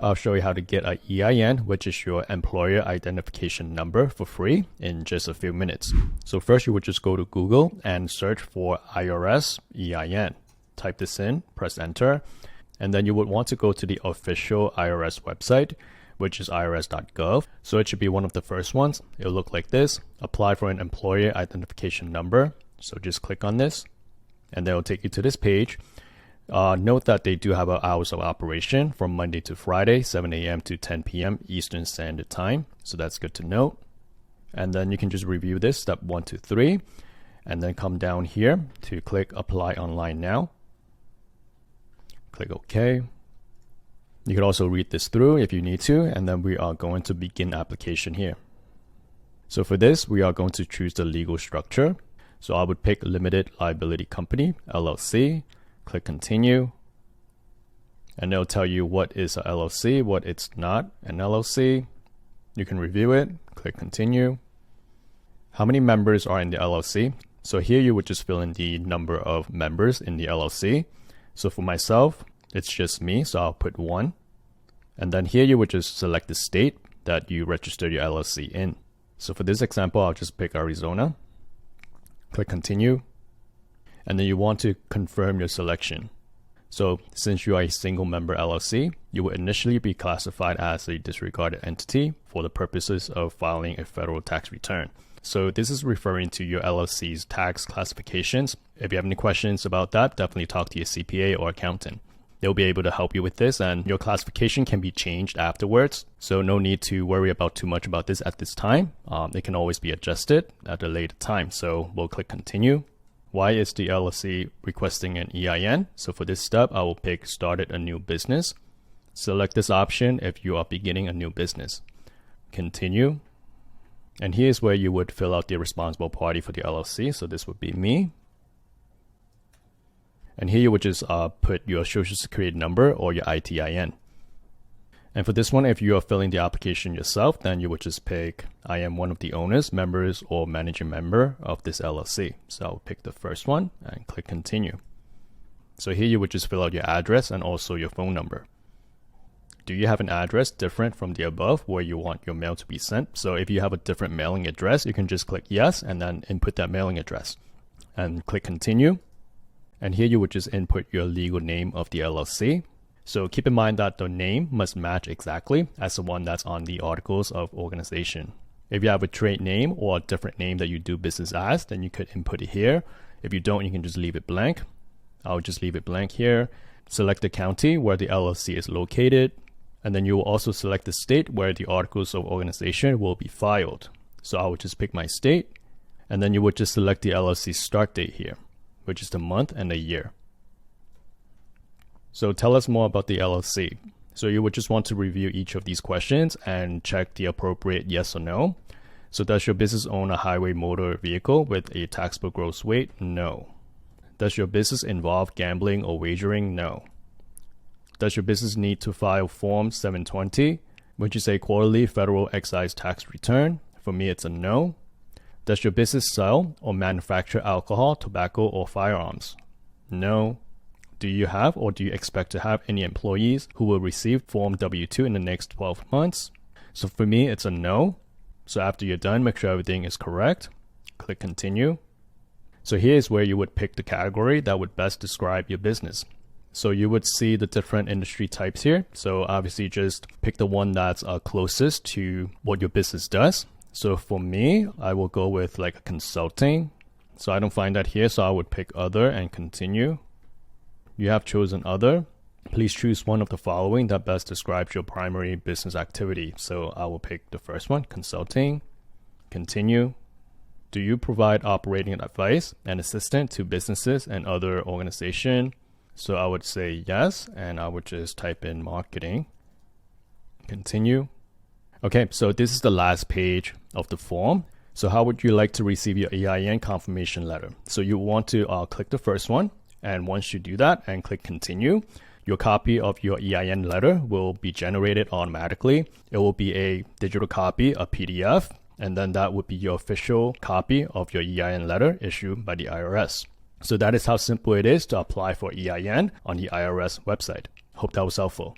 I'll show you how to get an EIN, which is your employer identification number, for free in just a few minutes. So first you would just go to Google and search for IRS EIN. Type this in, press enter, and then you would want to go to the official IRS website, which is irs.gov. So it should be one of the first ones. It'll look like this. Apply for an employer identification number. So just click on this and then it'll take you to this page. Note that they do have hours of operation from Monday to Friday, 7 a.m. to 10 p.m. Eastern Standard Time. So that's good to note. And then you can just review this, step 1 to 3, and then come down here to click Apply Online Now. Click OK. You can also read this through if you need to, and then we are going to begin application here. So for this, we are going to choose the legal structure. So I would pick Limited Liability Company, LLC. Click Continue, and it'll tell you what is a LLC, what it's not an LLC. You can review it, click Continue. How many members are in the LLC? So here you would just fill in the number of members in the LLC. So for myself, it's just me, so I'll put 1. And then here you would just select the state that you registered your LLC in. So for this example, I'll just pick Arizona. Click Continue. And then you want to confirm your selection. So since you are a single member LLC, you will initially be classified as a disregarded entity for the purposes of filing a federal tax return. So this is referring to your LLC's tax classifications. If you have any questions about that, definitely talk to your CPA or accountant. They'll be able to help you with this, and your classification can be changed afterwards. So no need to worry about too much about this at this time. It can always be adjusted at a later time. So we'll click Continue. Why is the LLC requesting an EIN? So for this step, I will pick Started a New Business. Select this option if you are beginning a new business. Continue. And here's where you would fill out the responsible party for the LLC. So this would be me. And here you would just put your social security number or your ITIN. And for this one, if you are filling the application yourself, then you would just pick, I am one of the owners, members, or managing member of this LLC. So I'll pick the first one and click Continue. So here you would just fill out your address and also your phone number. Do you have an address different from the above where you want your mail to be sent? So if you have a different mailing address, you can just click yes and then input that mailing address and click Continue. And here you would just input your legal name of the LLC. So keep in mind that the name must match exactly as the one that's on the articles of organization. If you have a trade name or a different name that you do business as, then you could input it here. If you don't, you can just leave it blank. I'll just leave it blank here. Select the county where the LLC is located. And then you will also select the state where the articles of organization will be filed. So I would just pick my state. And then you would just select the LLC start date here, which is the month and the year. So tell us more about the LLC. So you would just want to review each of these questions and check the appropriate yes or no. So does your business own a highway motor vehicle with a taxable gross weight? No. Does your business involve gambling or wagering? No. Does your business need to file Form 720, which is a quarterly federal excise tax return? For me, it's a no. Does your business sell or manufacture alcohol, tobacco, or firearms? No. Do you have or do you expect to have any employees who will receive Form W-2 in the next 12 months? So for me, it's a no. So after you're done, make sure everything is correct. Click Continue. So here's where you would pick the category that would best describe your business. So you would see the different industry types here. So obviously just pick the one that's closest to what your business does. So for me, I will go with like consulting. So I don't find that here, so I would pick other and continue. You have chosen other. Please choose one of the following that best describes your primary business activity. So I will pick the first one, consulting. Continue. Do you provide operating advice and assistance to businesses and other organizations? So I would say yes, and I would just type in marketing. Continue. Okay, so this is the last page of the form. So how would you like to receive your EIN confirmation letter? So you want to click the first one. And once you do that and click Continue, your copy of your EIN letter will be generated automatically. It will be a digital copy, a PDF, and then that would be your official copy of your EIN letter issued by the IRS. So that is how simple it is to apply for EIN on the IRS website. Hope that was helpful.